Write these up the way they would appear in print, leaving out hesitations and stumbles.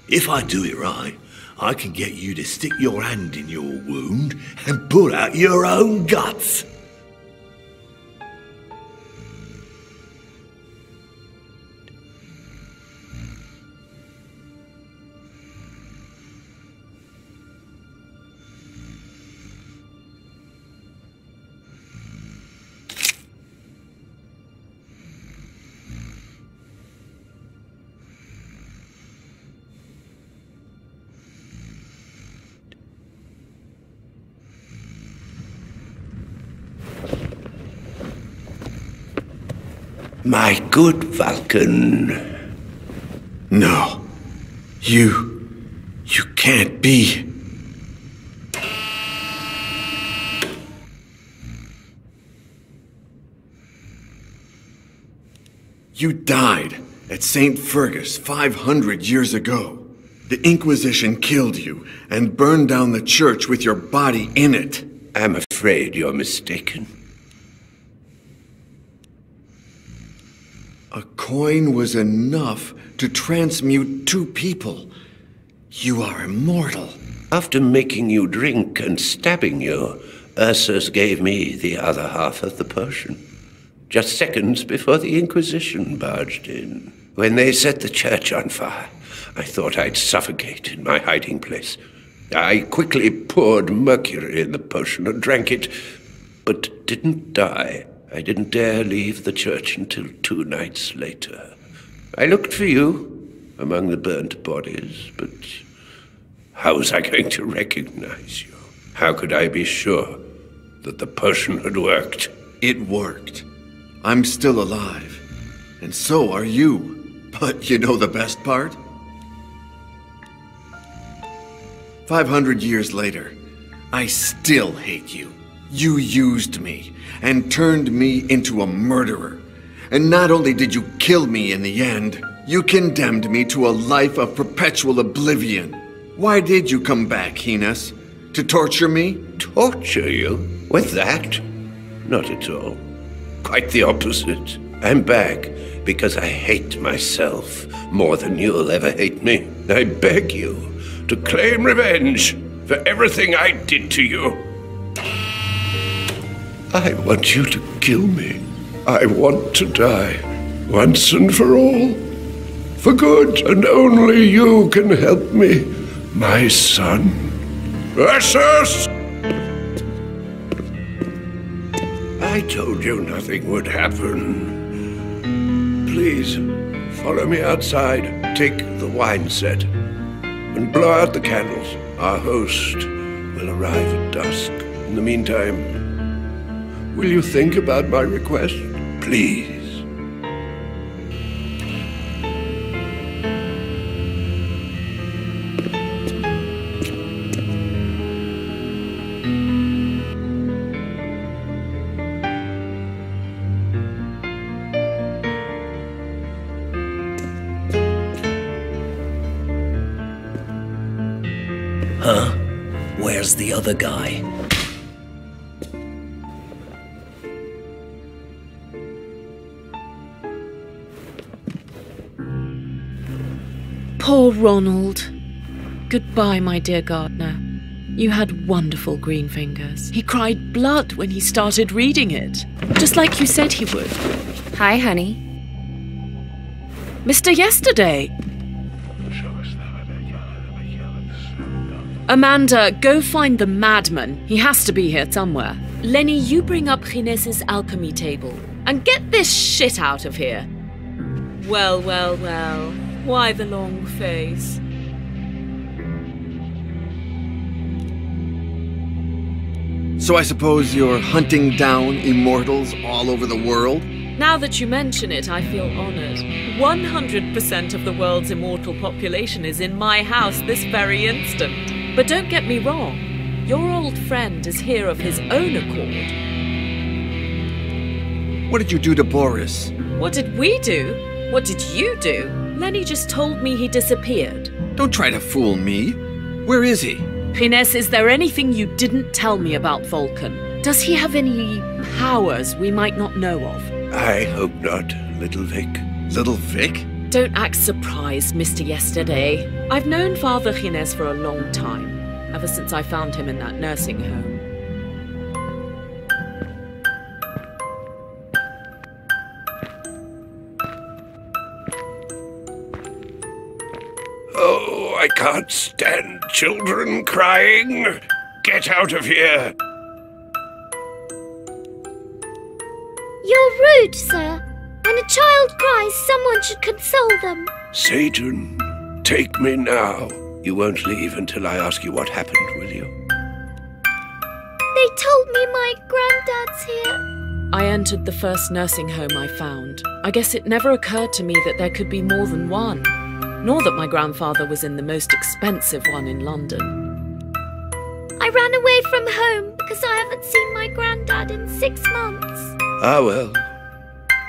If I do it right, I can get you to stick your hand in your wound and pull out your own guts. My good Vulcan. No. You can't be. You died at St. Fergus 500 years ago. The Inquisition killed you and burned down the church with your body in it. I'm afraid you're mistaken. A coin was enough to transmute two people. You are immortal. After making you drink and stabbing you, Ursus gave me the other half of the potion. Just seconds before the Inquisition barged in. When they set the church on fire, I thought I'd suffocate in my hiding place. I quickly poured mercury in the potion and drank it, but didn't die. I didn't dare leave the church until 2 nights later. I looked for you among the burnt bodies, but how was I going to recognize you? How could I be sure that the potion had worked? It worked. I'm still alive, and so are you. But you know the best part? 500 years later, I still hate you. You used me and turned me into a murderer. And not only did you kill me in the end, you condemned me to a life of perpetual oblivion. Why did you come back, Henas? To torture me? Torture you? With that? Not at all. Quite the opposite. I'm back because I hate myself more than you'll ever hate me. I beg you to claim revenge for everything I did to you. I want you to kill me. I want to die, once and for all. For good, and only you can help me, my son. Ursus! I told you nothing would happen. Please, follow me outside. Take the wine set and blow out the candles. Our host will arrive at dusk. In the meantime, will you think about my request? Please. Huh? Where's the other guy? Poor Ronald. Goodbye, my dear gardener. You had wonderful green fingers. He cried blood when he started reading it, just like you said he would. Hi, honey. Mr. Yesterday! Amanda, go find the madman. He has to be here somewhere. Lenny, you bring up Ginés's alchemy table. And get this shit out of here. Well, well, well. Why the long face? So I suppose you're hunting down immortals all over the world? Now that you mention it, I feel honored. 100% of the world's immortal population is in my house this very instant. But don't get me wrong. Your old friend is here of his own accord. What did you do to Boris? What did we do? What did you do? Lenny just told me he disappeared. Don't try to fool me. Where is he? Ginés, is there anything you didn't tell me about Vulcan? Does he have any powers we might not know of? I hope not, Little Vic. Little Vic? Don't act surprised, Mr. Yesterday. I've known Father Ginés for a long time, ever since I found him in that nursing home. Oh, I can't stand children crying. Get out of here. You're rude, sir. When a child cries, someone should console them. Satan, take me now. You won't leave until I ask you what happened, will you? They told me my granddad's here. I entered the first nursing home I found. I guess it never occurred to me that there could be more than one, nor that my grandfather was in the most expensive one in London. I ran away from home because I haven't seen my granddad in 6 months. Ah, well,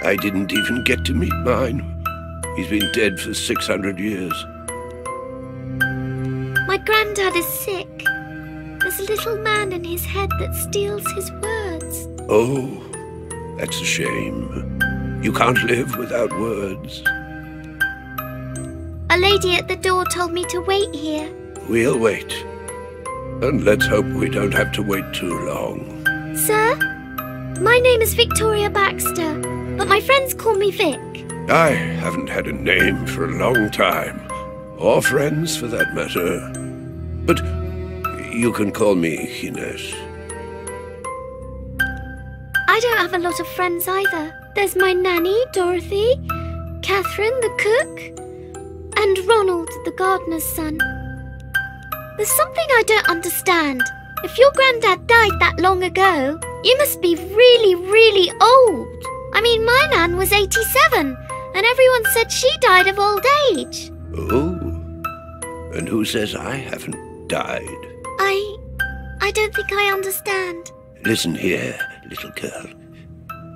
I didn't even get to meet mine. He's been dead for 600 years. My granddad is sick. There's a little man in his head that steals his words. Oh, that's a shame. You can't live without words. A lady at the door told me to wait here. We'll wait. And let's hope we don't have to wait too long. Sir? My name is Victoria Baxter, but my friends call me Vic. I haven't had a name for a long time. Or friends, for that matter. But you can call me Ginés. I don't have a lot of friends either. There's my nanny, Dorothy, Catherine, the cook, and Ronald, the gardener's son. There's something I don't understand. If your granddad died that long ago, you must be really, really old. I mean, my nan was 87, and everyone said she died of old age. Oh, and who says I haven't died? I don't think I understand. Listen here, little girl.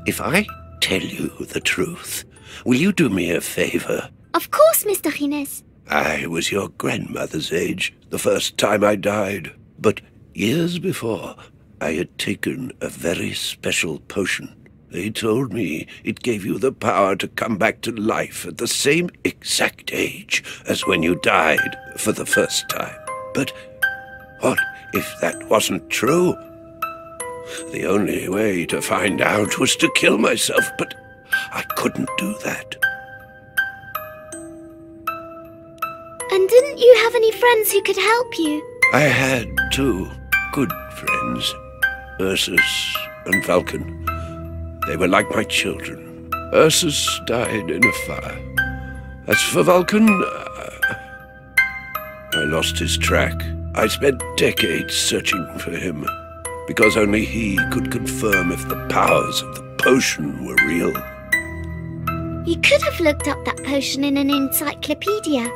If I tell you the truth, will you do me a favor? Of course, Mr. Ginés. I was your grandmother's age the first time I died, but years before, I had taken a very special potion. They told me it gave you the power to come back to life at the same exact age as when you died for the first time. But what if that wasn't true? The only way to find out was to kill myself, but I couldn't do that. And didn't you have any friends who could help you? I had 2 good friends, Ursus and Vulcan. They were like my children. Ursus died in a fire. As for Vulcan, I lost his track. I spent decades searching for him, because only he could confirm if the powers of the potion were real. You could have looked up that potion in an encyclopedia.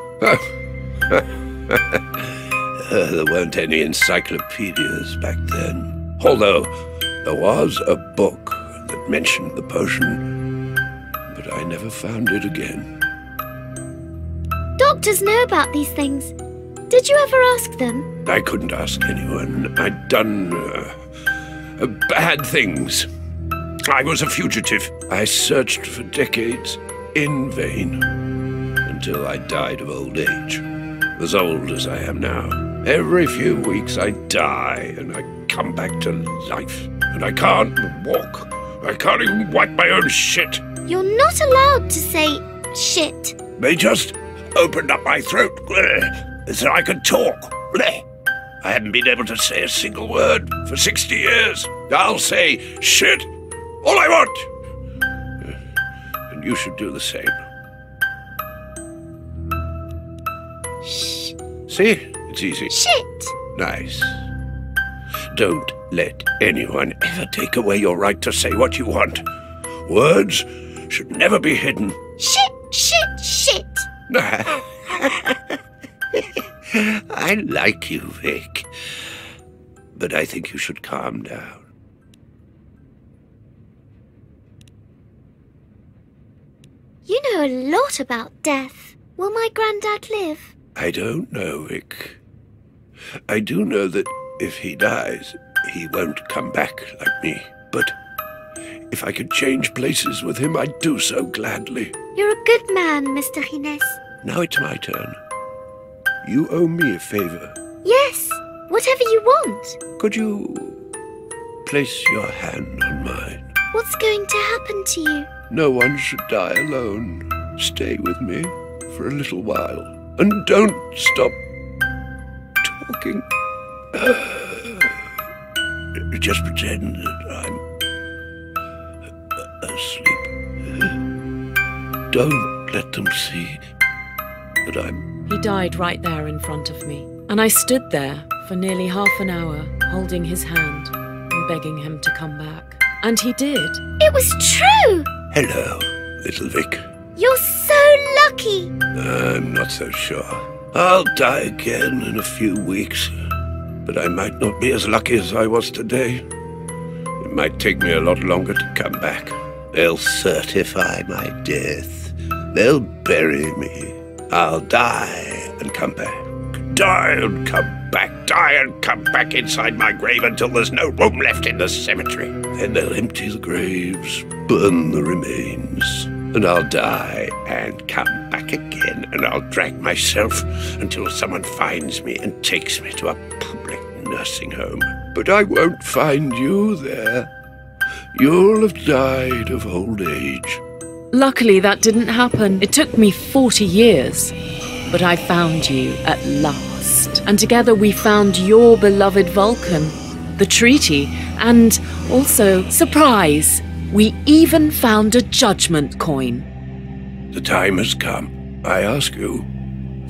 There weren't any encyclopedias back then. Although there was a book that mentioned the potion, but I never found it again. Doctors know about these things. Did you ever ask them? I couldn't ask anyone. I'd done bad things. I was a fugitive. I searched for decades in vain until I died of old age, as old as I am now. Every few weeks I die and I come back to life. And I can't walk. I can't even wipe my own shit. You're not allowed to say shit. They just opened up my throat so I could talk. I haven't been able to say a single word for 60 years. I'll say shit all I want. And you should do the same. Shh. See? It's easy. Shit. Nice. Don't let anyone ever take away your right to say what you want. Words should never be hidden. Shit, shit, shit. I like you, Vic. But I think you should calm down. You know a lot about death. Will my granddad live? I don't know, Vic. I do know that if he dies, he won't come back like me. But if I could change places with him, I'd do so gladly. You're a good man, Mr. Gines. Now it's my turn. You owe me a favor. Yes, whatever you want. Could you place your hand on mine? What's going to happen to you? No one should die alone. Stay with me for a little while. And don't stop talking. Just pretend that I'm asleep. Don't let them see that I'm... He died right there in front of me, and I stood there for nearly half an hour, holding his hand and begging him to come back. And he did. It was true! Hello, little Vic. You're so lucky! I'm not so sure. I'll die again in a few weeks, but I might not be as lucky as I was today. It might take me a lot longer to come back. They'll certify my death. They'll bury me. I'll die and come back. Die and come back. Die and come back inside my grave until there's no room left in the cemetery. Then they'll empty the graves, burn the remains, and I'll die and come back again, and I'll drag myself until someone finds me and takes me to a public nursing home. But I won't find you there. You'll have died of old age. Luckily, that didn't happen. It took me 40 years. But I found you at last. And together we found your beloved Vulcan, the treaty, and also, surprise, we even found a judgment coin. The time has come. I ask you,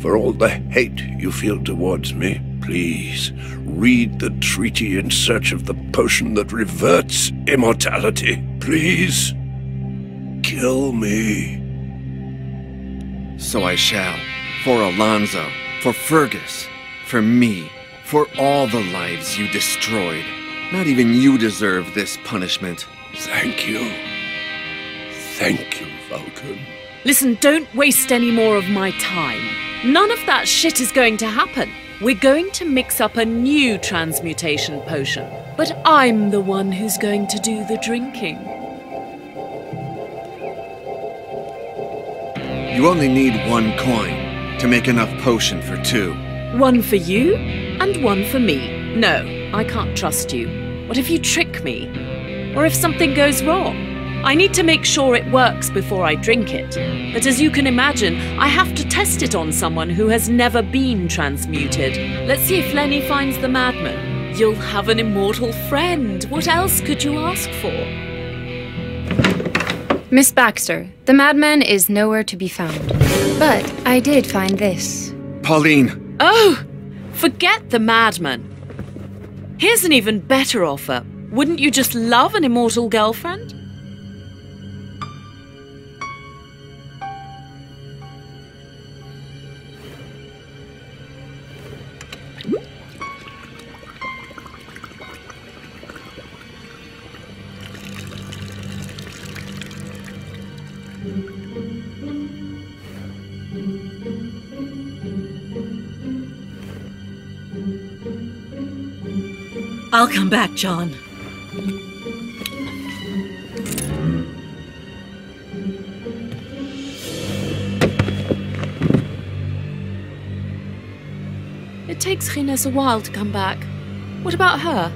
for all the hate you feel towards me, please read the treaty in search of the potion that reverts immortality. Please, kill me. So I shall. For Alonzo, for Fergus, for me, for all the lives you destroyed. Not even you deserve this punishment. Thank you. Thank you, Vulcan. Listen, don't waste any more of my time. None of that shit is going to happen. We're going to mix up a new transmutation potion. But I'm the one who's going to do the drinking. You only need one coin to make enough potion for 2. One for you, and one for me. No, I can't trust you. What if you trick me? Or if something goes wrong? I need to make sure it works before I drink it. But as you can imagine, I have to test it on someone who has never been transmuted. Let's see if Lenny finds the madman. You'll have an immortal friend. What else could you ask for? Miss Baxter, the madman is nowhere to be found. But I did find this. Pauline! Oh! Forget the madman. Here's an even better offer. Wouldn't you just love an immortal girlfriend? I'll come back, John. It takes Gines a while to come back. What about her?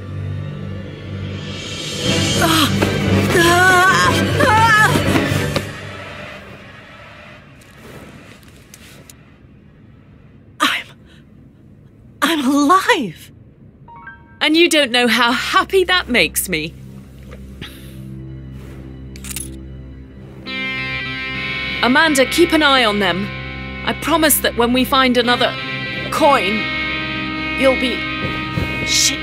I'm alive! And you don't know how happy that makes me. Amanda, keep an eye on them. I promise that when we find another coin, you'll be... Shit.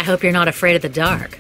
I hope you're not afraid of the dark.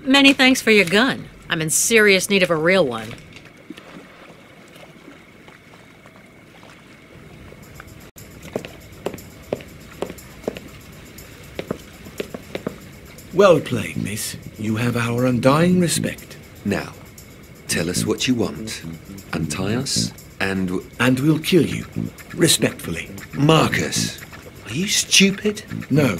Many thanks for your gun. I'm in serious need of a real one. Well played, miss. You have our undying respect. Now, tell us what you want. Untie us, and we'll kill you. Respectfully. Marcus, are you stupid? No.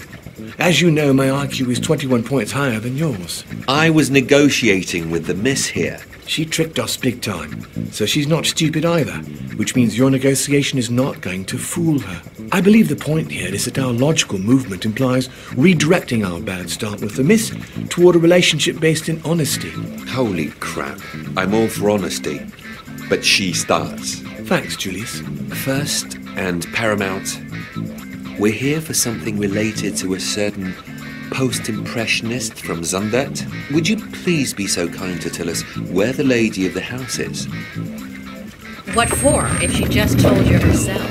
As you know, my IQ is 21 points higher than yours. I was negotiating with the miss here. She tricked us big time, so she's not stupid either, which means your negotiation is not going to fool her. I believe the point here is that our logical movement implies redirecting our bad start with the miss toward a relationship based in honesty. Holy crap. I'm all for honesty, but she starts. Thanks, Julius. First and paramount, we're here for something related to a certain post-impressionist from Zundert. Would you please be so kind to tell us where the lady of the house is? What for, if she just told you herself?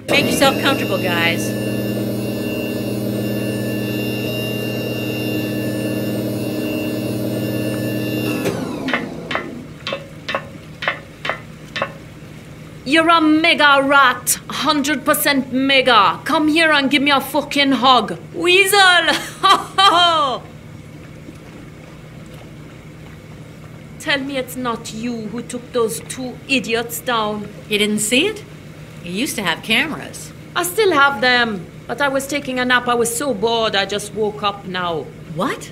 Make yourself comfortable, guys. You're a mega rat, 100% mega. Come here and give me a fucking hug. Weasel! Ha ha! Tell me it's not you who took those two idiots down. You didn't see it? You used to have cameras. I still have them, but I was taking a nap. I was so bored I just woke up now. What?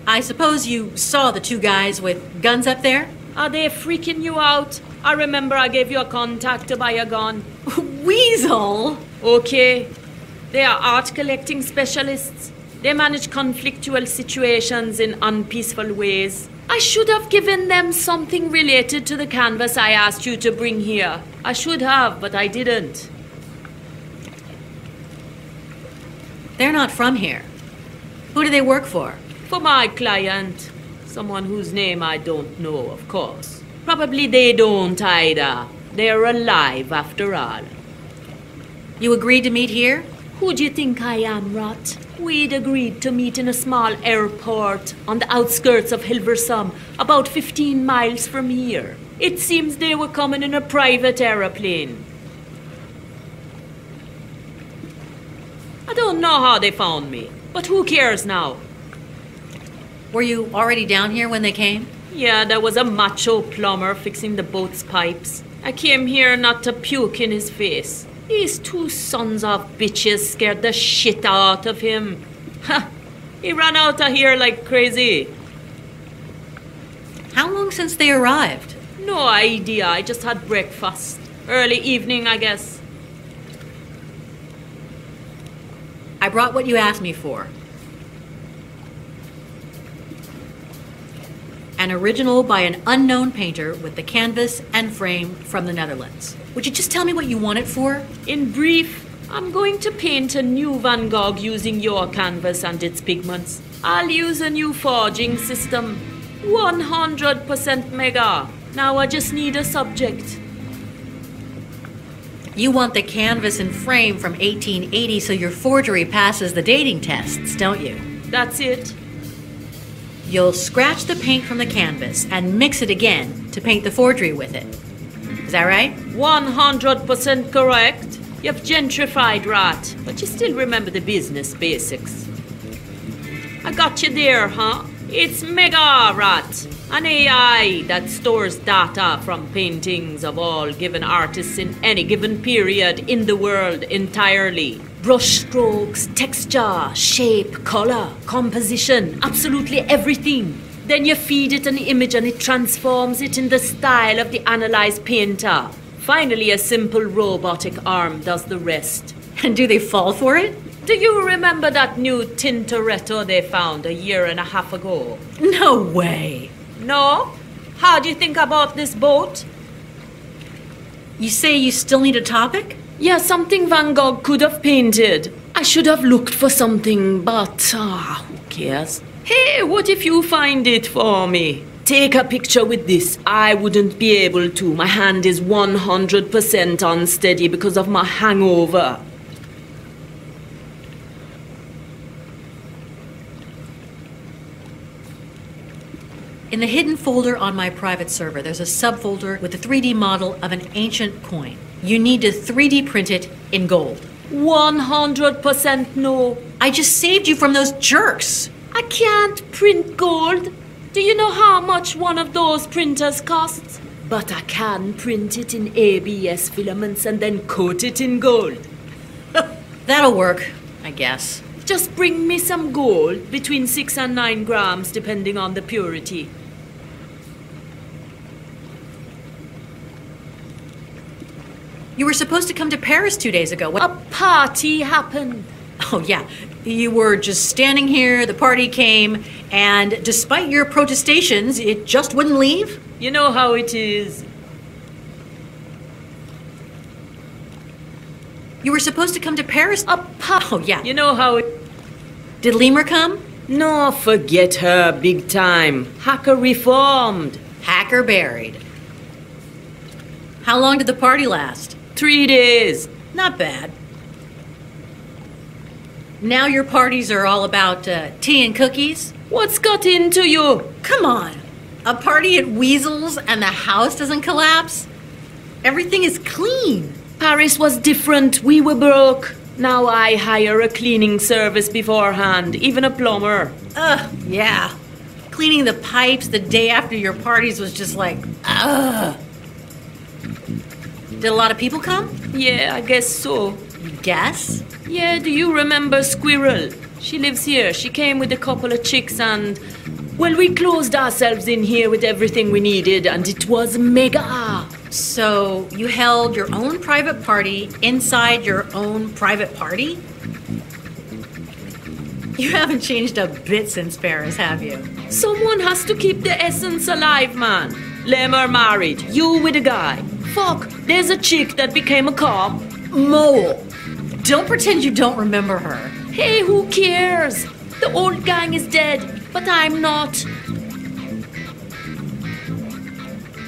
I suppose you saw the two guys with guns up there? Are they freaking you out? I remember I gave you a contact to buy a gun. Weasel? Okay. They are art collecting specialists. They manage conflictual situations in unpeaceful ways. I should have given them something related to the canvas I asked you to bring here. I should have, but I didn't. They're not from here. Who do they work for? For my client. Someone whose name I don't know, of course. Probably they don't either. They're alive after all. You agreed to meet here? Who do you think I am, Rot? We'd agreed to meet in a small airport on the outskirts of Hilversum, about 15 miles from here. It seems they were coming in a private aeroplane. I don't know how they found me, but who cares now? Were you already down here when they came? Yeah, there was a macho plumber fixing the boat's pipes. I came here not to puke in his face. These two sons of bitches scared the shit out of him. Ha! He ran out of here like crazy. How long since they arrived? No idea. I just had breakfast. Early evening, I guess. I brought what you asked me for. An original by an unknown painter with the canvas and frame from the Netherlands. Would you just tell me what you want it for? In brief, I'm going to paint a new Van Gogh using your canvas and its pigments. I'll use a new forging system. 100% mega. Now I just need a subject. You want the canvas and frame from 1880 so your forgery passes the dating tests, don't you? That's it. You'll scratch the paint from the canvas and mix it again to paint the forgery with it. Is that right? 100% correct. You've gentrified, Rat, but you still remember the business basics. I got you there, huh? It's Mega Rat, an AI that stores data from paintings of all given artists in any given period in the world entirely. Brush strokes, texture, shape, color, composition, absolutely everything. Then you feed it an image and it transforms it in the style of the analyzed painter. Finally, a simple robotic arm does the rest. And do they fall for it? Do you remember that new Tintoretto they found a year and a half ago? No way. No? How do you think about this boat? You say you still need a topic? Yeah, something Van Gogh could have painted. I should have looked for something, but who cares? Hey, what if you find it for me? Take a picture with this. I wouldn't be able to. My hand is 100% unsteady because of my hangover. In the hidden folder on my private server, there's a subfolder with a 3D model of an ancient coin. You need to 3D print it in gold. 100% no. I just saved you from those jerks. I can't print gold. Do you know how much one of those printers costs? But I can print it in ABS filaments and then coat it in gold. That'll work, I guess. Just bring me some gold, between 6 and 9 grams, depending on the purity. You were supposed to come to Paris 2 days ago. What? A party happened. Oh, yeah. You were just standing here, the party came, and despite your protestations, it just wouldn't leave? You know how it is. You were supposed to come to Paris? Oh, yeah. You know how it... Did Lemur come? No, forget her, big time. Hacker reformed. Hacker buried. How long did the party last? 3 days. Not bad. Now your parties are all about tea and cookies? What's got into you? Come on. A party at Weasel's and the house doesn't collapse? Everything is clean. Paris was different. We were broke. Now I hire a cleaning service beforehand, even a plumber. Yeah. Cleaning the pipes the day after your parties was just like, ugh. Did a lot of people come? Yeah, I guess so. You guess? Yeah, do you remember Squirrel? She lives here. She came with a couple of chicks and... Well, we closed ourselves in here with everything we needed and it was mega. So you held your own private party inside your own private party? You haven't changed a bit since Paris, have you? Someone has to keep the essence alive, man. Lemur married, you with a guy. Fuck, there's a chick that became a cop. Mole. Don't pretend you don't remember her. Hey, who cares? The old gang is dead, but I'm not.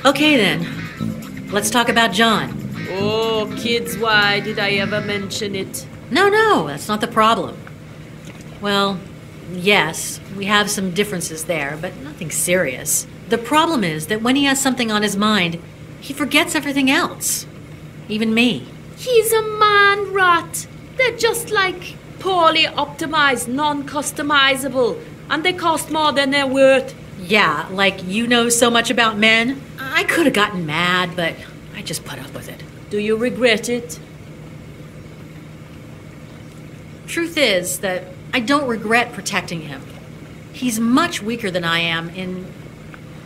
Okay then. Let's talk about John. Oh, kids, why did I ever mention it? No, that's not the problem. Well, yes, we have some differences there, but nothing serious. The problem is that when he has something on his mind, he forgets everything else. Even me. He's a man rat. They're just like poorly optimized, non-customizable, and they cost more than they're worth. Yeah, like you know so much about men. I could have gotten mad, but I just put up with it. Do you regret it? Truth is that I don't regret protecting him. He's much weaker than I am in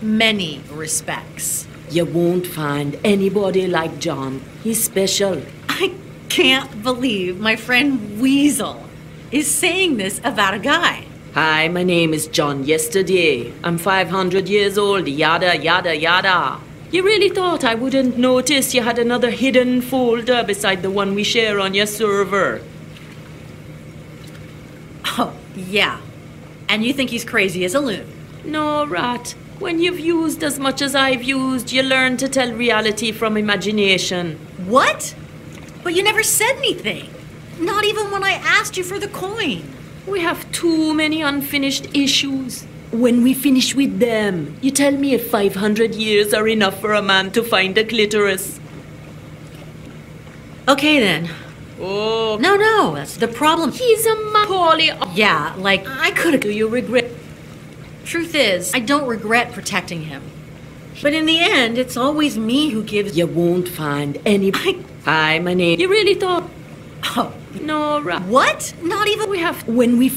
many respects. You won't find anybody like John. He's special. I can't believe my friend Weasel is saying this about a guy. Hi, my name is John Yesterday. I'm 500 years old, yada, yada, yada. You really thought I wouldn't notice you had another hidden folder beside the one we share on your server? Oh, yeah. And you think he's crazy as a loon? No, rat. When you've used as much as I've used, you learn to tell reality from imagination. What? But you never said anything. Not even when I asked you for the coin. We have too many unfinished issues. When we finish with them, you tell me if 500 years are enough for a man to find a clitoris. Okay then. Oh. No, that's the problem. He's a poorly... Yeah, like, I could've... Do you regret... Truth is, I don't regret protecting him. But in the end, it's always me who gives... You won't find any... Hi, my name... You really thought... Oh. No, right. What? Not even... We have... When we...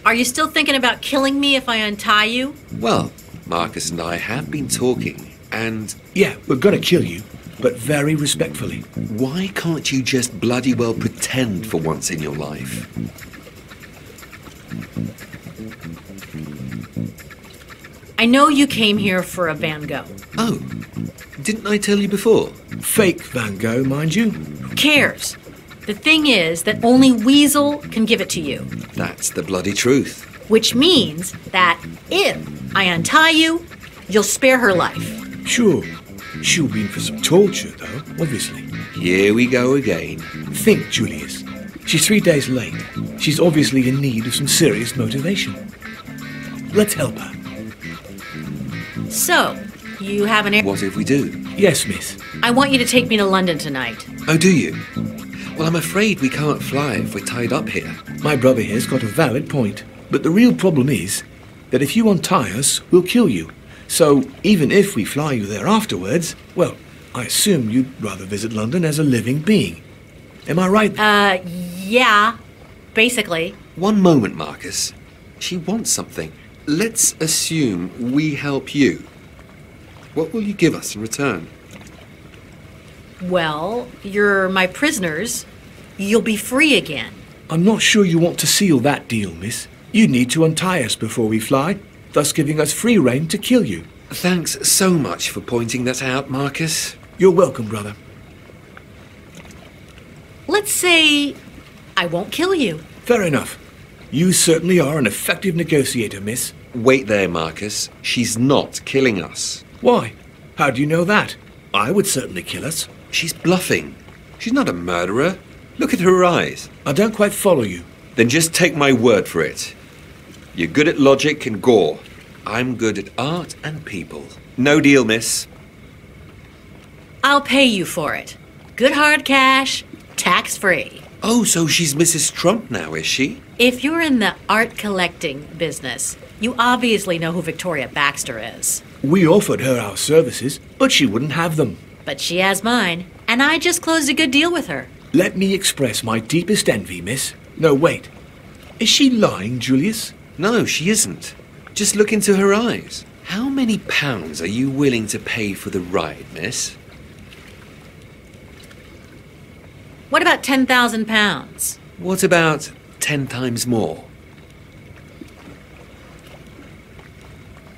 Are you still thinking about killing me if I untie you? Well, Marcus and I have been talking, and Yeah, we're gonna kill you, but very respectfully. why can't you just bloody well pretend for once in your life? I know you came here for a Van Gogh. Oh, didn't I tell you before? Fake Van Gogh, mind you. Who cares? The thing is that only Weasel can give it to you. That's the bloody truth. Which means that if I untie you, you'll spare her life. Sure. She'll be in for some torture, though, obviously. Here we go again. Think, Julius. She's 3 days late. She's obviously in need of some serious motivation. Let's help her. So, you have an... What if we do? Yes, miss. I want you to take me to London tonight. Oh, do you? Well, I'm afraid we can't fly if we're tied up here. My brother here's got a valid point. But the real problem is that if you untie us, we'll kill you. So even if we fly you there afterwards, well, I assume you'd rather visit London as a living being. Am I right? Yeah, basically. One moment, Marcus. She wants something. Let's assume we help you. What will you give us in return? Well, you're my prisoners. You'll be free again. I'm not sure you want to seal that deal, miss. You need to untie us before we fly, thus giving us free rein to kill you. Thanks so much for pointing that out, Marcus. You're welcome, brother. Let's say I won't kill you. Fair enough. You certainly are an effective negotiator, miss. Wait there, Marcus. She's not killing us. Why? How do you know that? I would certainly kill us. She's bluffing. She's not a murderer. Look at her eyes. I don't quite follow you. Then just take my word for it. You're good at logic and gore. I'm good at art and people. No deal, miss. I'll pay you for it. Good hard cash, tax-free. Oh, so she's Mrs. Trump now, is she? If you're in the art collecting business, you obviously know who Victoria Baxter is. We offered her our services, but she wouldn't have them. But she has mine, and I just closed a good deal with her. Let me express my deepest envy, miss. No, wait. Is she lying, Julius? No, she isn't. Just look into her eyes. How many pounds are you willing to pay for the ride, miss? What about 10,000 pounds? What about 10 times more?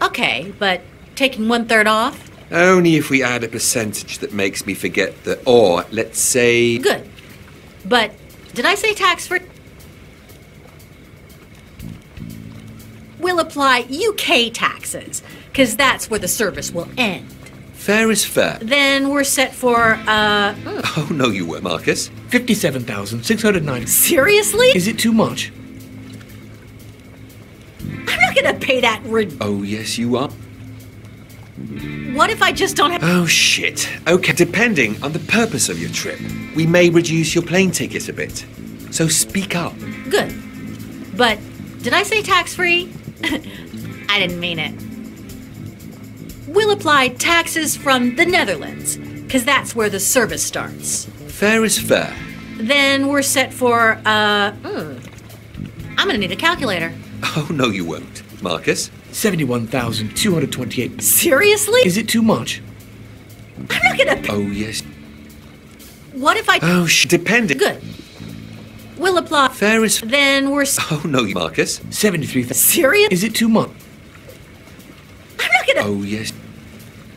Okay, but taking 1/3 off? Only if we add a percentage that makes me forget the or, let's say... Good. But did I say tax-free? We'll apply UK taxes, because that's where the service will end. Fair is fair. Then we're set for, Oh, no you were, Marcus. 57,690. Seriously? Is it too much? I'm not gonna pay that Oh, yes you are. What if I just don't have... Oh, shit. Okay, depending on the purpose of your trip, we may reduce your plane ticket a bit. So speak up. Good. But did I say tax-free? I didn't mean it. We'll apply taxes from the Netherlands, because that's where the service starts. Fair is fair. Then we're set for, I'm gonna need a calculator. Oh, no you won't. Marcus? 71,228. Seriously? Is it too much? I'm not gonna... Oh, yes. What if I... Oh, depending... Good. We'll apply... Fair is... Then we're... Oh, no, Marcus. 73,000. Serious? Is it too much? I'm not gonna... Oh, yes.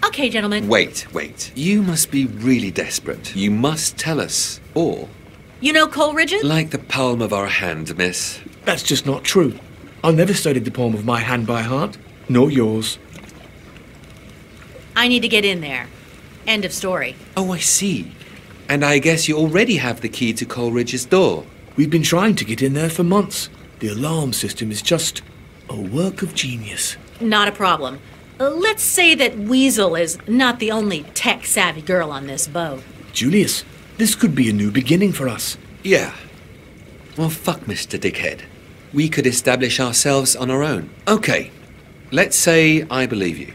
Okay, gentlemen. Wait. You must be really desperate. You must tell us, or... You know Coleridge's? Like the palm of our hand, miss. That's just not true. I never studied the palm of my hand by heart, nor yours. I need to get in there. End of story. Oh, I see. And I guess you already have the key to Coleridge's door. We've been trying to get in there for months. The alarm system is just a work of genius. Not a problem. Let's say that Weasel is not the only tech-savvy girl on this boat. Julius, this could be a new beginning for us. Yeah. Well, fuck Mr. Dickhead. We could establish ourselves on our own. Okay, let's say I believe you.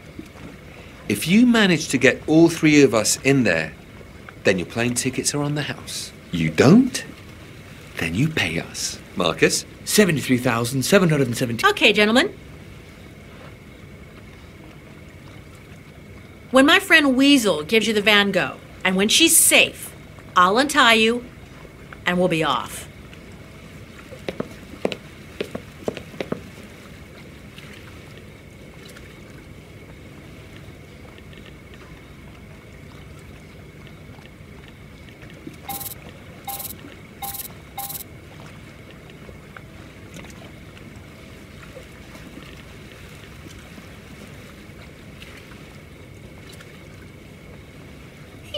If you manage to get all three of us in there, then your plane tickets are on the house. You don't? Then you pay us. Marcus? 73,770. Okay, gentlemen. When my friend Weasel gives you the Van Gogh, and when she's safe, I'll untie you, and we'll be off.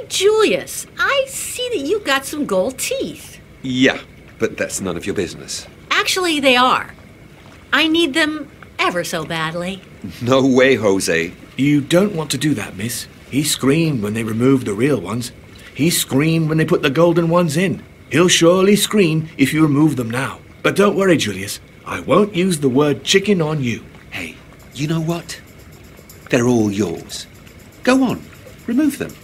Julius, I see that you got some gold teeth. Yeah, but that's none of your business. Actually, they are. I need them ever so badly. No way, Jose. You don't want to do that, miss. He screamed when they removed the real ones. He screamed when they put the golden ones in. He'll surely scream if you remove them now. But don't worry, Julius. I won't use the word chicken on you. Hey, you know what? They're all yours. Go on, remove them.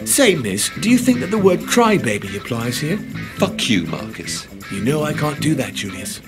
Say, miss, do you think that the word crybaby applies here? Fuck you, Marcus. You know I can't do that, Julius.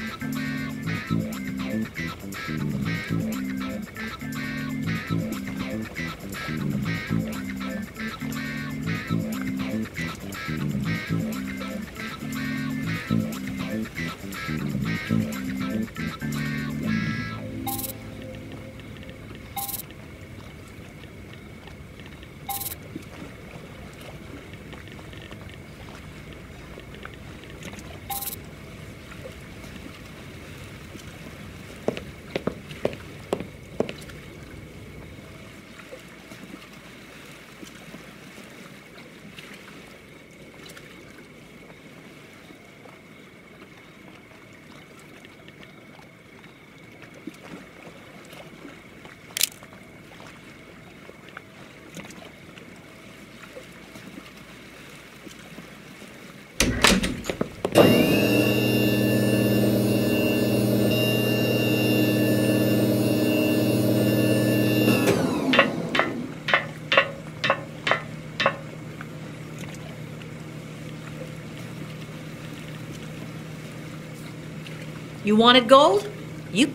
You wanted gold? You...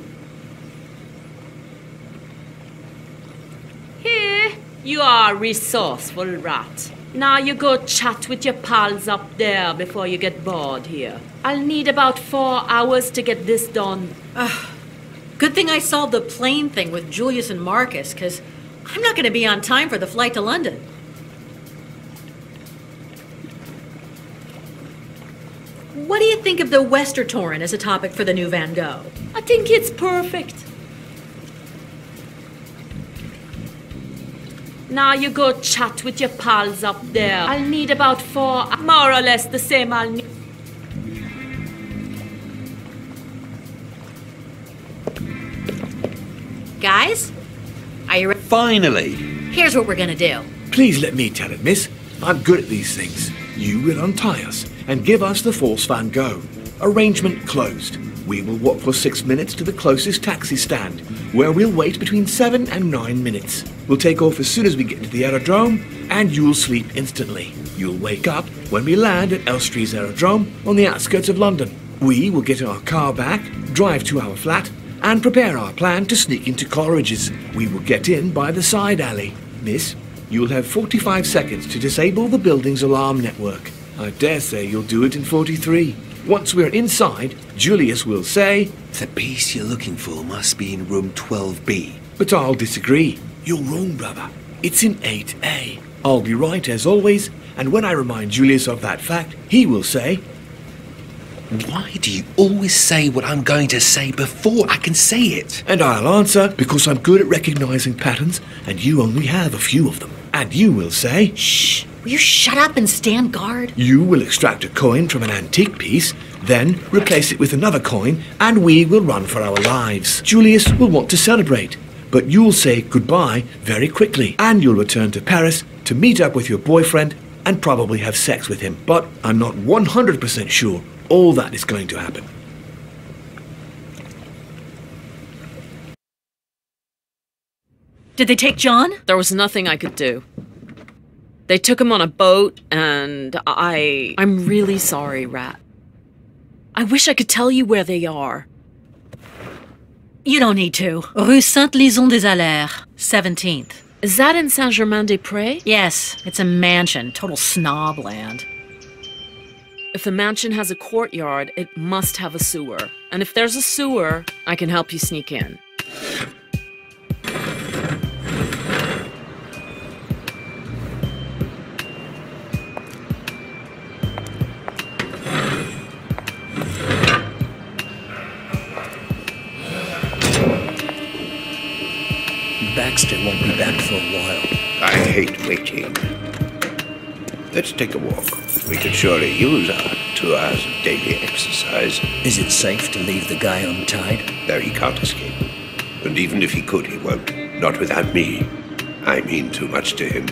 Here, you are a resourceful rat. Now you go chat with your pals up there before you get bored here. I'll need about 4 hours to get this done. Good thing I solved the plane thing with Julius and Marcus, because I'm not going to be on time for the flight to London. What do you think of the Westertoren as a topic for the new Van Gogh? I think it's perfect. Now you go chat with your pals up there. I'll need about 4, more or less the same I'll need. Guys, are you ready? Finally! Here's what we're going to do. Please let me tell it, miss. I'm good at these things. You will untie us and give us the false Van Gogh. Arrangement closed. We will walk for 6 minutes to the closest taxi stand, where we'll wait between 7 and 9 minutes. We'll take off as soon as we get to the aerodrome, and you'll sleep instantly. You'll wake up when we land at Elstree Aerodrome on the outskirts of London. We will get our car back, drive to our flat, and prepare our plan to sneak into Coleridge's. We will get in by the side alley. Miss, you'll have 45 seconds to disable the building's alarm network. I dare say you'll do it in 43. Once we're inside, Julius will say, The piece you're looking for must be in room 12B. But I'll disagree. You're wrong, brother. It's in 8A. I'll be right as always, and when I remind Julius of that fact, he will say, Why do you always say what I'm going to say before I can say it? and I'll answer, because I'm good at recognizing patterns, and you only have a few of them. And you will say, Shh. Will you shut up and stand guard? You will extract a coin from an antique piece, then replace it with another coin, and we will run for our lives. Julius will want to celebrate, but you'll say goodbye very quickly, and you'll return to Paris to meet up with your boyfriend and probably have sex with him. But I'm not 100% sure all that is going to happen. Did they take John? There was nothing I could do. They took him on a boat, and I'm really sorry, Rat. I wish I could tell you where they are. You don't need to. Rue Sainte-Lison-des-Allers, 17th. Is that in Saint-Germain-des-Prés? Yes, it's a mansion. Total snob land. If the mansion has a courtyard, it must have a sewer. And if there's a sewer, I can help you sneak in. Baxter won't be back for a while. I hate waiting. Let's take a walk. We could surely use our 2 hours of daily exercise. Is it safe to leave the guy untied? Though he can't escape. And even if he could, he won't. Not without me. I mean too much to him.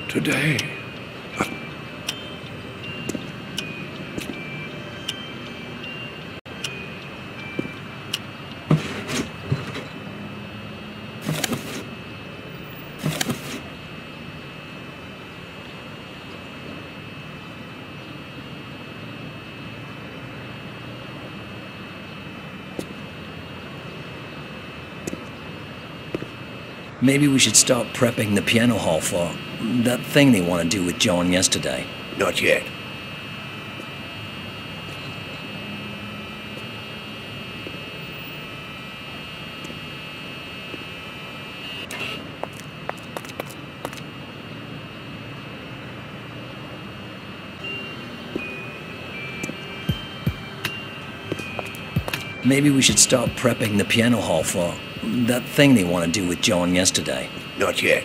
Today. Maybe we should start prepping the piano hall for that thing they want to do with John yesterday. Not yet. Maybe we should start prepping the piano hall for that thing they want to do with John yesterday. Not yet.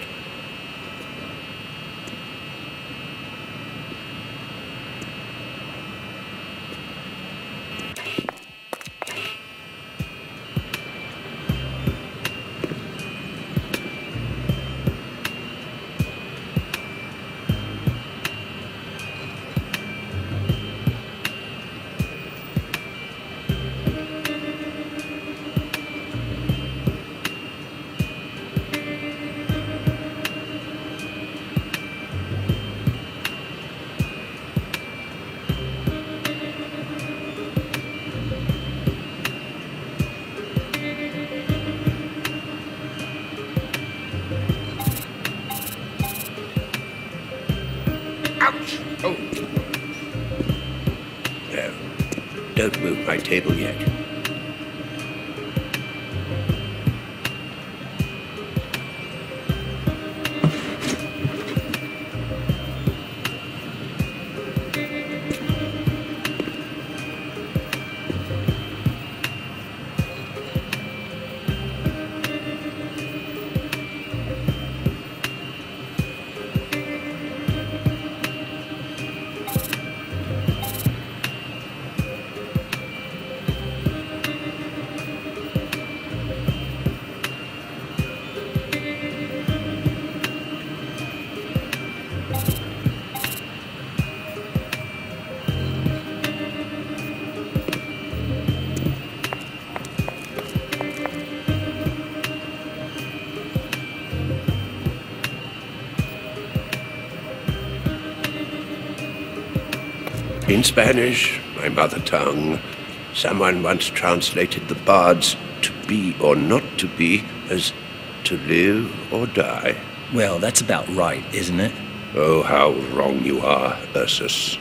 Oh. No, don't move my table yet. In Spanish, my mother tongue, someone once translated the bards to be or not to be as to live or die. Well, that's about right, isn't it? Oh, how wrong you are, Ursus.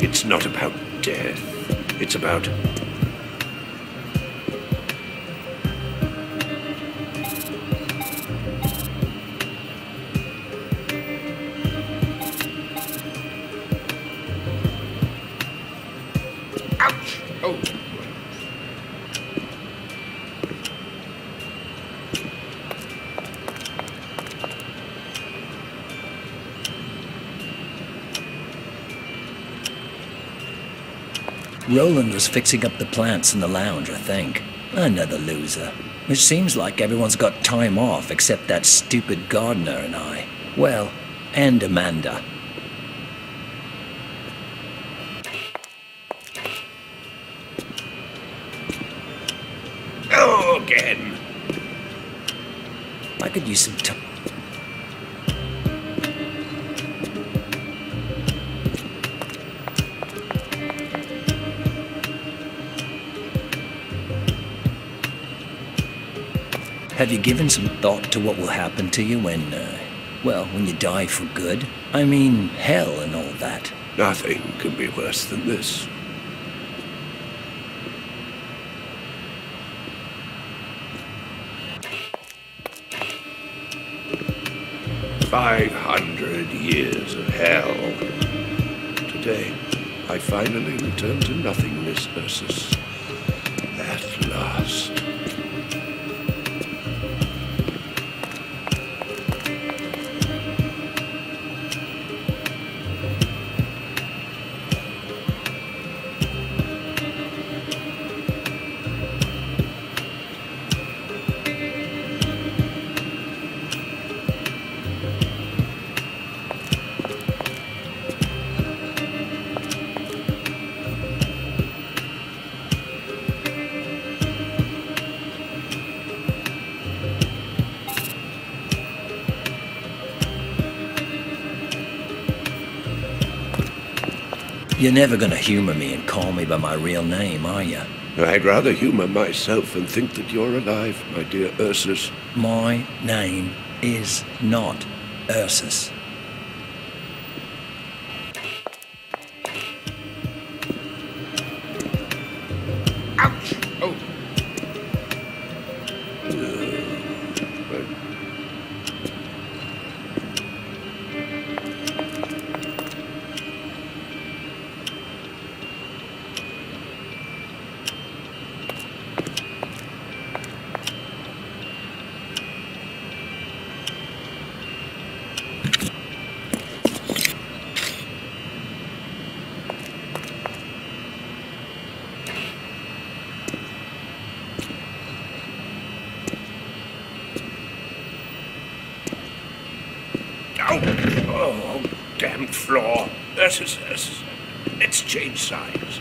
It's not about death. It's about... Ouch! Oh! Roland was fixing up the plants in the lounge, I think. Another loser. It seems like everyone's got time off except that stupid gardener and I. Well, and Amanda. Oh, again! I could use some time. Have you given some thought to what will happen to you when you die for good? I mean, hell and all that. Nothing can be worse than this. "500 years of hell. Today, I finally return to nothingness, Ursus. At last." You're never gonna humor me and call me by my real name, are you? I'd rather humor myself and think that you're alive, my dear Ursus. My name is not Ursus. Ouch! Oh. Oh, damned floor. Ursus. Let's change sides.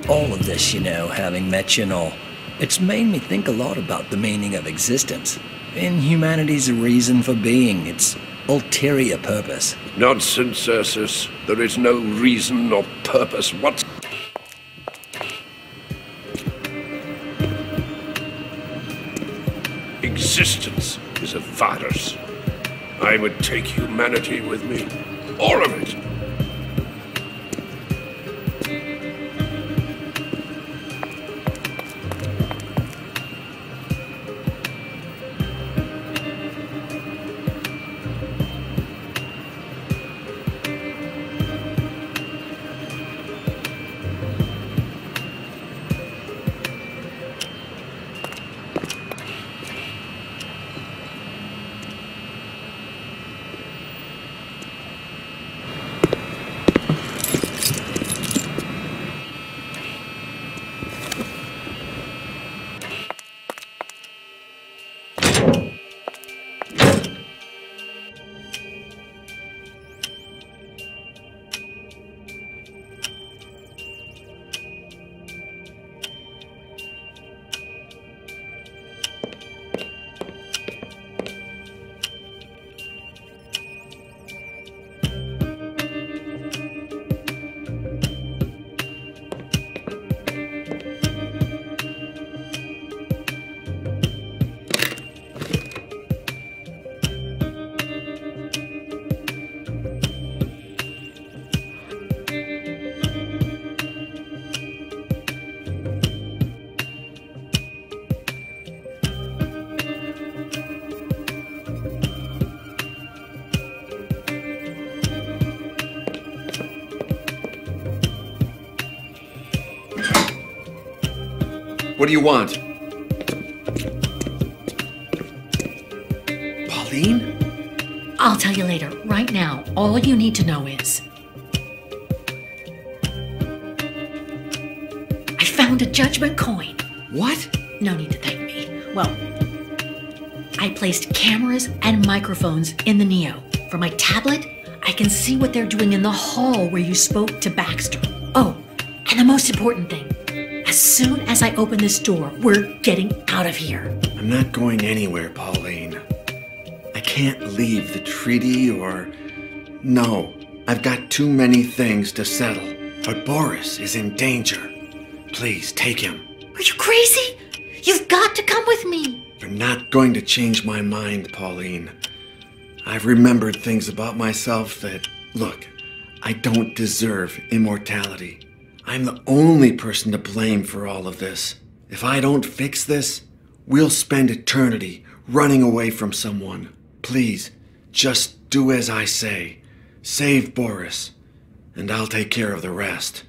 All of this, having met you and all, it's made me think a lot about the meaning of existence. In humanity's reason for being, its ulterior purpose. Nonsense, Ursus. There is no reason or purpose whatsoever. Existence is a virus. I would take humanity with me. All of it. What do you want? Pauline? I'll tell you later. Right now, all you need to know is... I found a judgment coin. What? No need to thank me. Well, I placed cameras and microphones in the Neo. For my tablet, I can see what they're doing in the hall where you spoke to Baxter. Oh, and the most important thing. As soon as I open this door, we're getting out of here. I'm not going anywhere, Pauline. I can't leave the treaty or... No, I've got too many things to settle. But Boris is in danger. Please, take him. Are you crazy? You've got to come with me. You're not going to change my mind, Pauline. I've remembered things about myself that... Look, I don't deserve immortality. I'm the only person to blame for all of this. If I don't fix this, we'll spend eternity running away from someone. Please, just do as I say. Save Boris, and I'll take care of the rest.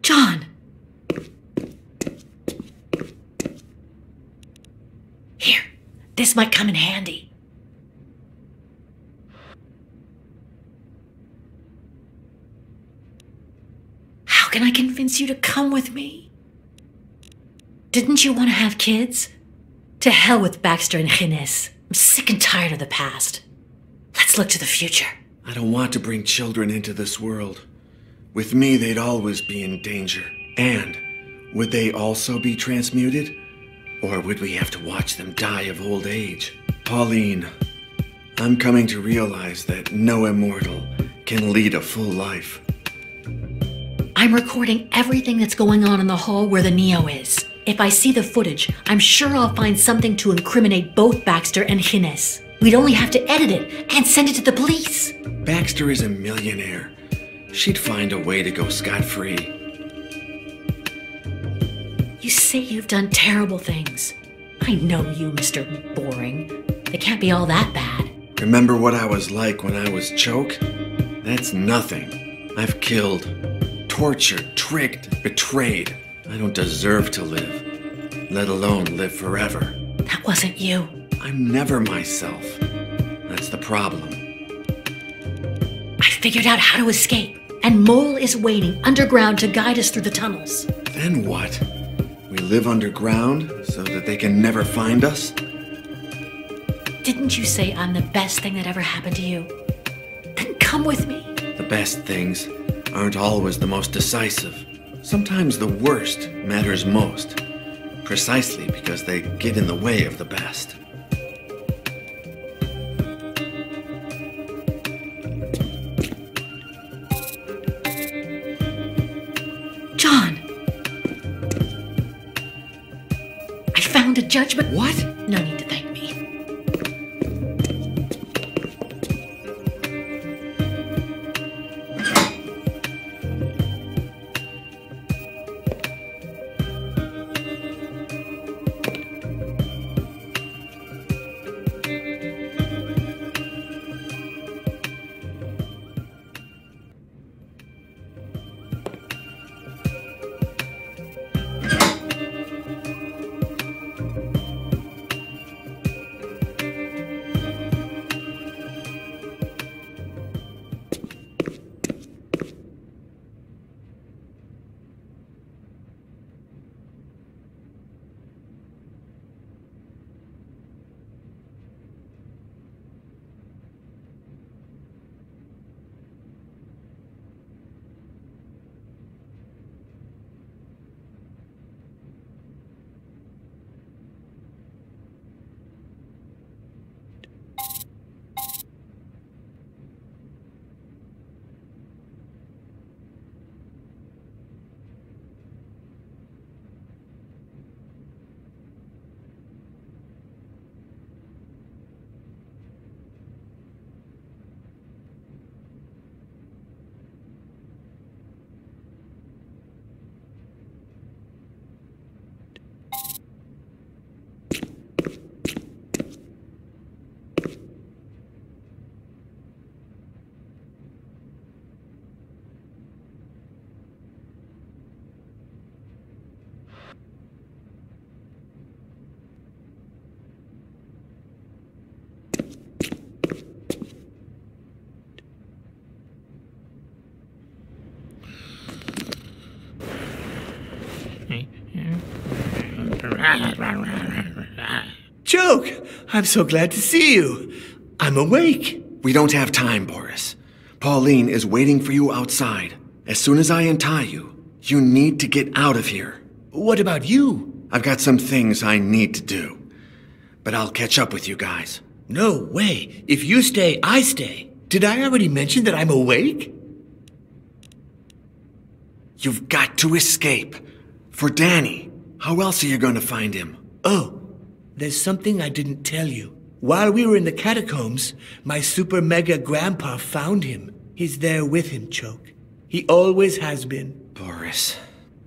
John! Here, this might come in handy. How can I convince you to come with me? Didn't you want to have kids? To hell with Baxter and Gines. I'm sick and tired of the past. Let's look to the future. I don't want to bring children into this world. With me, they'd always be in danger. And would they also be transmuted? Or would we have to watch them die of old age? Pauline, I'm coming to realize that no immortal can lead a full life. I'm recording everything that's going on in the hall where the Neo is. If I see the footage, I'm sure I'll find something to incriminate both Baxter and Gines. We'd only have to edit it and send it to the police. Baxter is a millionaire. She'd find a way to go scot-free. You say you've done terrible things. I know you, Mr. Boring. They can't be all that bad. Remember what I was like when I was Choke? That's nothing. I've killed, tortured, tricked, betrayed. I don't deserve to live, let alone live forever. That wasn't you. I'm never myself. That's the problem. I figured out how to escape, and Mole is waiting underground to guide us through the tunnels. Then what? We live underground so that they can never find us? Didn't you say I'm the best thing that ever happened to you? Then come with me. The best things aren't always the most decisive. Sometimes the worst matters most, precisely because they get in the way of the best. John! I found a judgment. What? No need to thank me. Joke! I'm so glad to see you. I'm awake. We don't have time, Boris. Pauline is waiting for you outside. As soon as I untie you, you need to get out of here. What about you? I've got some things I need to do. But I'll catch up with you guys. No way. If you stay, I stay. Did I already mention that I'm awake? You've got to escape. For Danny. How else are you going to find him? Oh, there's something I didn't tell you. While we were in the catacombs, my super mega grandpa found him. He's there with him, Choke. He always has been. Boris.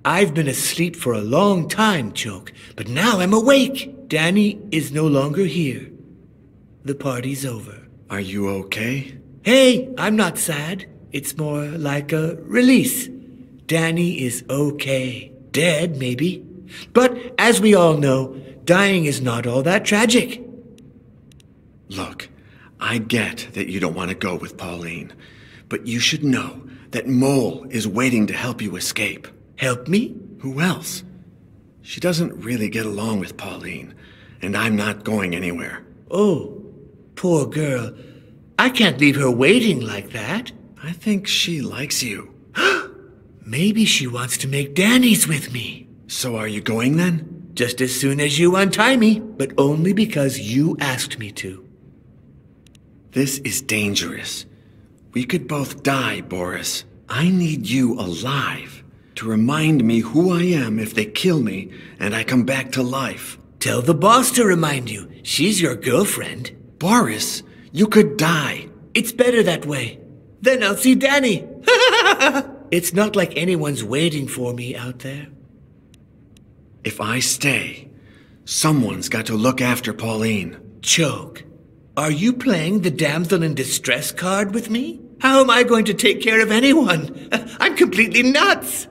I've been asleep for a long time, Choke, but now I'm awake. Danny is no longer here. The party's over. Are you okay? Hey, I'm not sad. It's more like a release. Danny is okay. Dead, maybe. But as we all know, dying is not all that tragic. Look, I get that you don't want to go with Pauline, but you should know that Mole is waiting to help you escape. Help me? Who else? She doesn't really get along with Pauline, and I'm not going anywhere. Oh, poor girl. I can't leave her waiting like that. I think she likes you. Maybe she wants to make Danny's with me. So are you going then? Just as soon as you untie me, but only because you asked me to. This is dangerous. We could both die, Boris. I need you alive to remind me who I am if they kill me and I come back to life. Tell the boss to remind you. She's your girlfriend. Boris, you could die. It's better that way. Then I'll see Danny. It's not like anyone's waiting for me out there. If I stay, someone's got to look after Pauline. Choke. Are you playing the damsel in distress card with me? How am I going to take care of anyone? I'm completely nuts.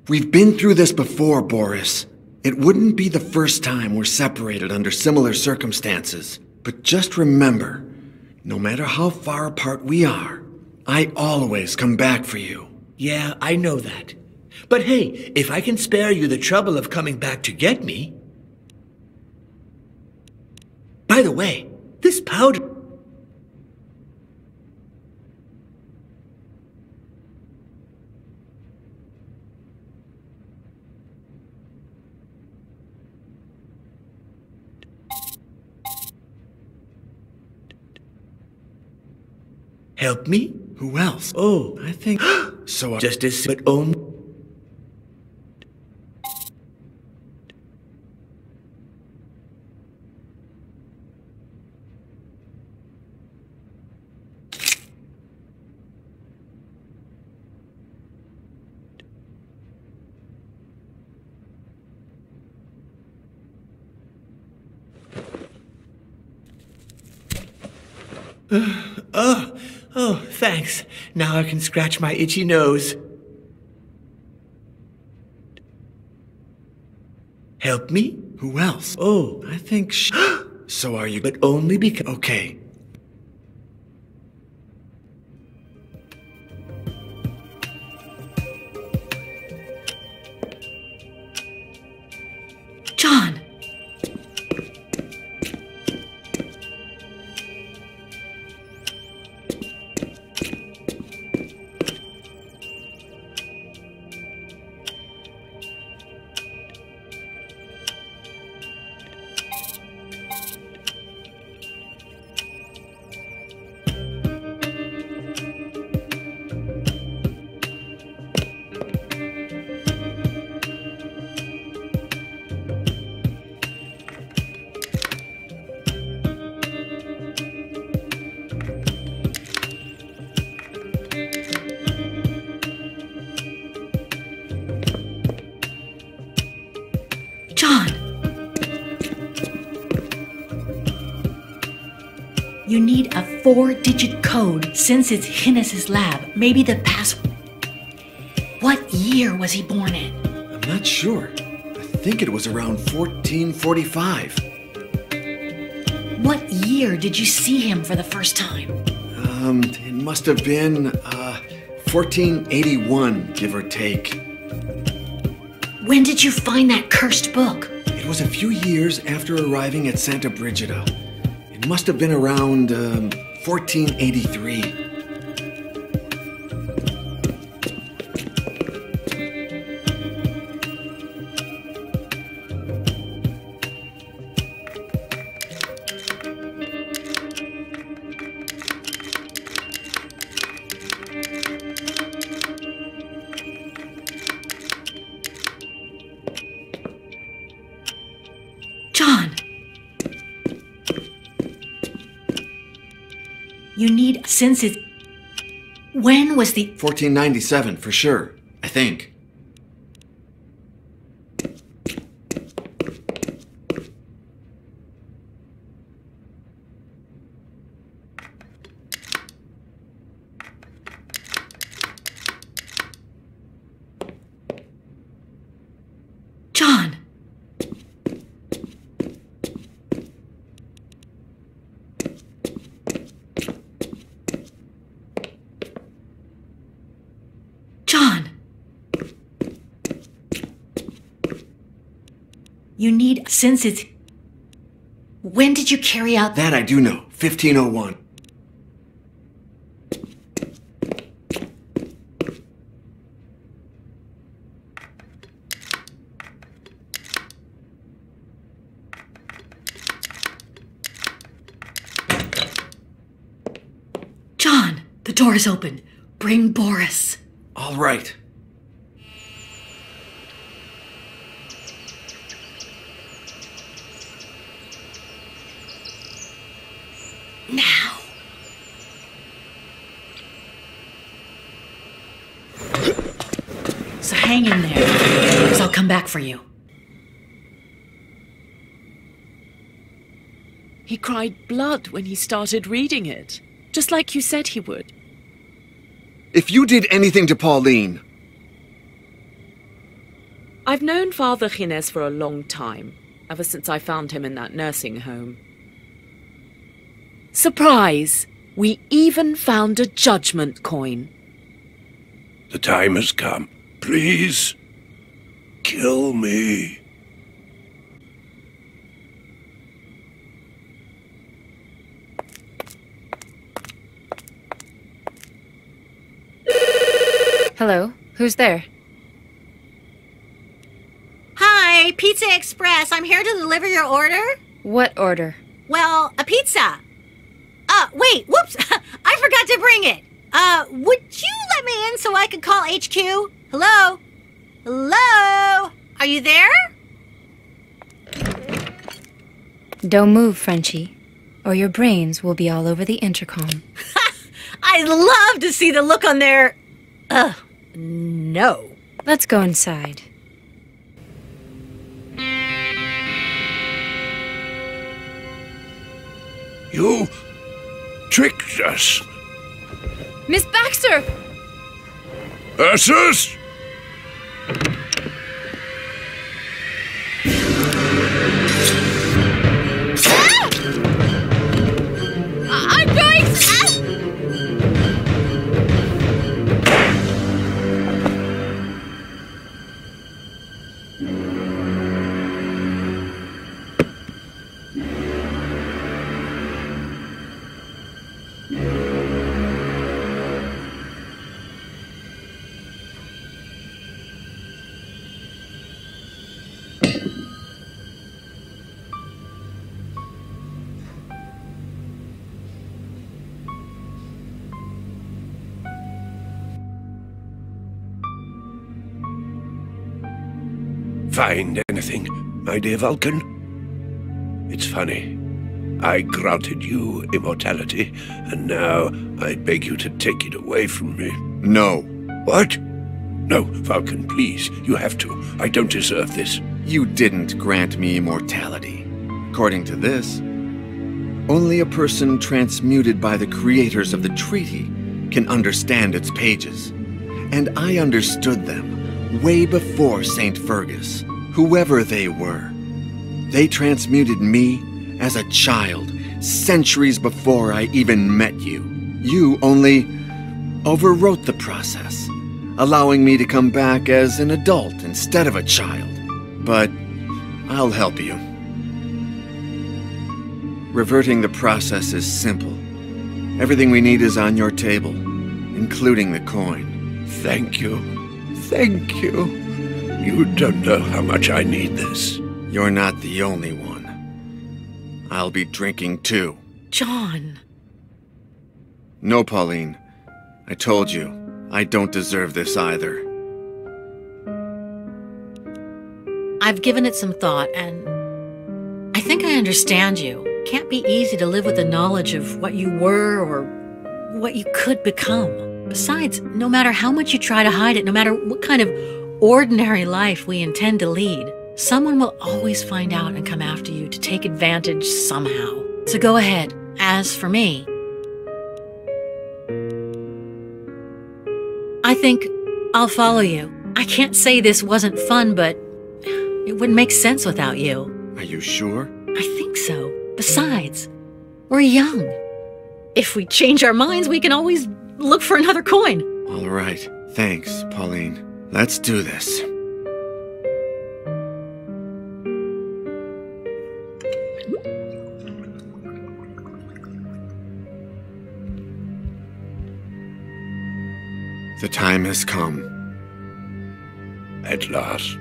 We've been through this before, Boris. It wouldn't be the first time we're separated under similar circumstances. But just remember, no matter how far apart we are, I always come back for you. Yeah, I know that. But hey, if I can spare you the trouble of coming back to get me... By the way, this powder... Help me? Who else? Oh, I think... So just as... But only... Oh, thanks. Now I can scratch my itchy nose. Help me? Who else? Oh, I think So are you... But only because... Okay. John! You need a 4-digit code since it's Hinnis's lab. Maybe the password. What year was he born in? I'm not sure. I think it was around 1445. What year did you see him for the first time? It must have been, 1481, give or take. When did you find that cursed book? It was a few years after arriving at Santa Brigida. It must have been around 1483. You need, since it... When was the... 1497, for sure, I think. John! You need, since it's... When did you carry out... That I do know. 1501. John, the door is open. Bring Boris. All right. Now. So hang in there, because I'll come back for you. He cried blood when he started reading it, just like you said he would. If you did anything to Pauline... I've known Father Gines for a long time, ever since I found him in that nursing home. Surprise! We even found a judgment coin. The time has come. Please, kill me. Hello? Who's there? Hi, Pizza Express. I'm here to deliver your order. What order? Well, a pizza. Wait, whoops. I forgot to bring it. Would you let me in so I could call HQ? Hello? Hello? Are you there? Don't move, Frenchie, or your brains will be all over the intercom. I'd love to see the look on their... no. Let's go inside. You tricked us. Miss Baxter! Ursus? I'm going... Find anything, my dear Vulcan? It's funny. I granted you immortality, and now I beg you to take it away from me. No. What? No, Vulcan, please, you have to. I don't deserve this. You didn't grant me immortality. According to this, only a person transmuted by the creators of the treaty can understand its pages. And I understood them way before St. Fergus, whoever they were. They transmuted me as a child, centuries before I even met you. You only overwrote the process. allowing me to come back as an adult instead of a child. But I'll help you. Reverting the process is simple. Everything we need is on your table, including the coin. Thank you. Thank you. You don't know how much I need this. You're not the only one. I'll be drinking too. John. No, Pauline. I told you, I don't deserve this either. I've given it some thought, and I think I understand you. It can't be easy to live with the knowledge of what you were or what you could become. Besides, no matter how much you try to hide it, no matter what kind of ordinary life we intend to lead, someone will always find out and come after you to take advantage somehow. So go ahead. As for me, I think I'll follow you. I can't say this wasn't fun, but it wouldn't make sense without you. Are you sure? I think so. Besides, we're young. If we change our minds, we can always look for another coin. All right. Thanks, Pauline. Let's do this. The time has come. At last.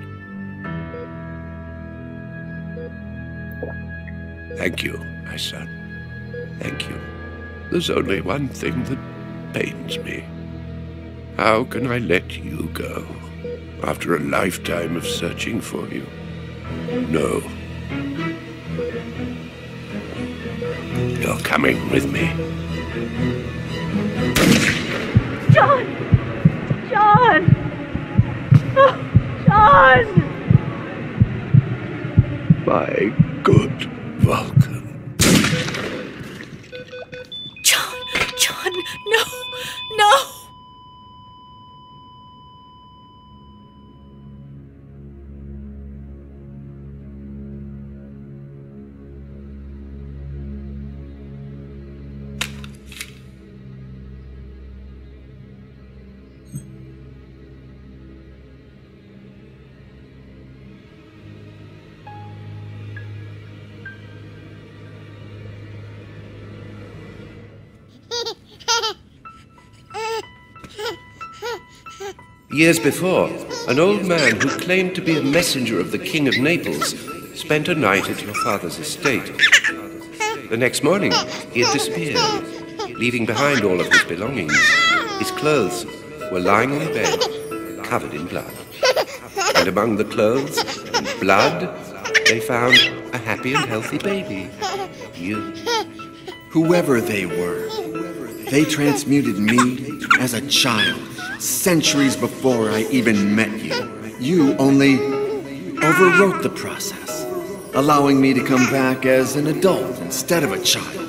Thank you, my son. Thank you. There's only one thing that pains me. How can I let you go after a lifetime of searching for you? No. You're coming with me. John! John! Oh, John! My good Vulcan. John, no, no! Years before, an old man who claimed to be a messenger of the King of Naples spent a night at your father's estate. The next morning, he had disappeared, leaving behind all of his belongings. His clothes were lying on the bed, covered in blood. And among the clothes and blood, they found a happy and healthy baby. You. Whoever they were, they transmuted me as a child, centuries before I even met you. You only overwrote the process, allowing me to come back as an adult instead of a child.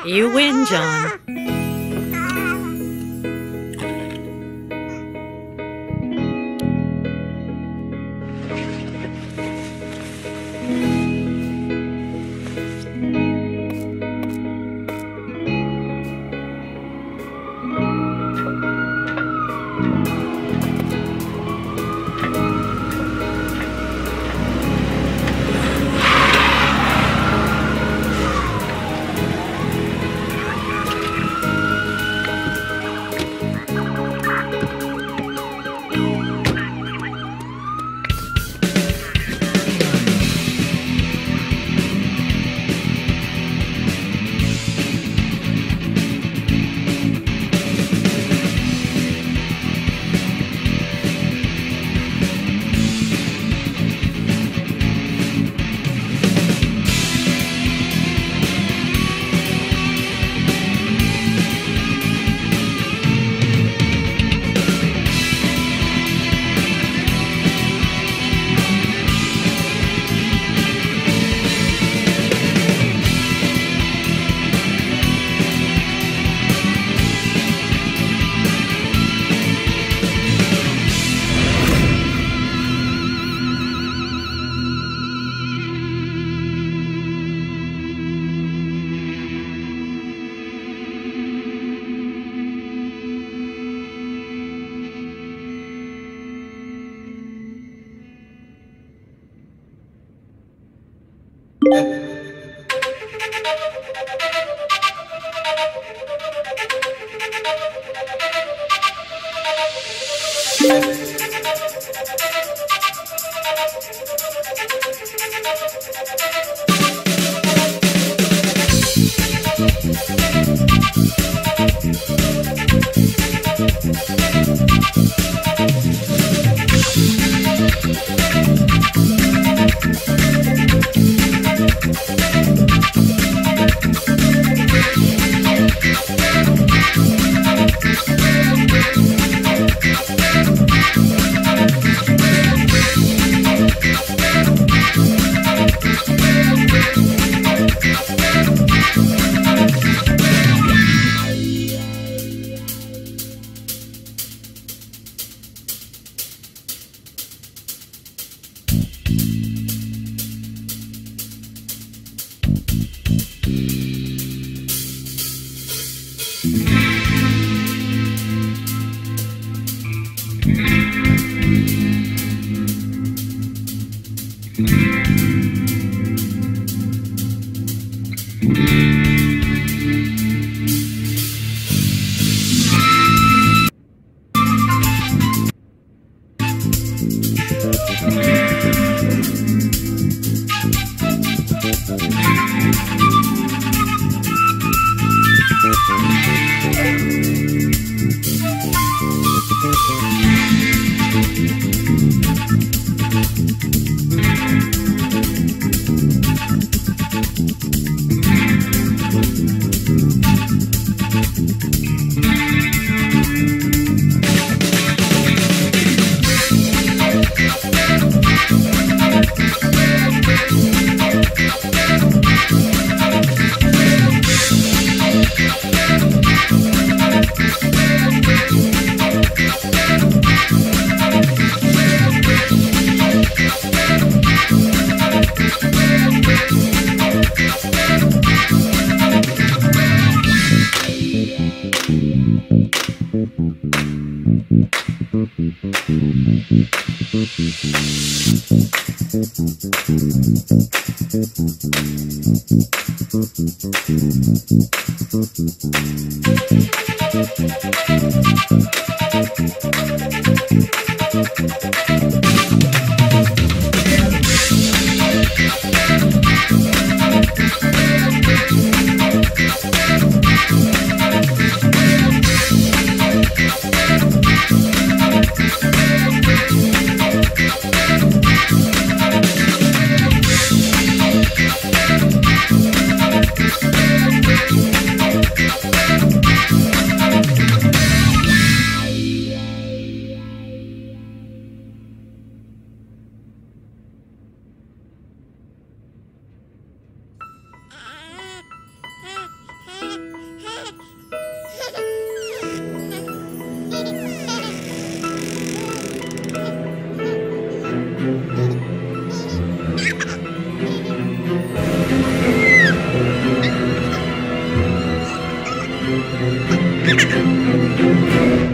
You win, John.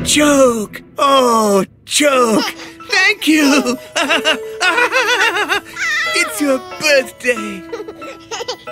Joke! Oh, Joke! Thank you! It's your birthday!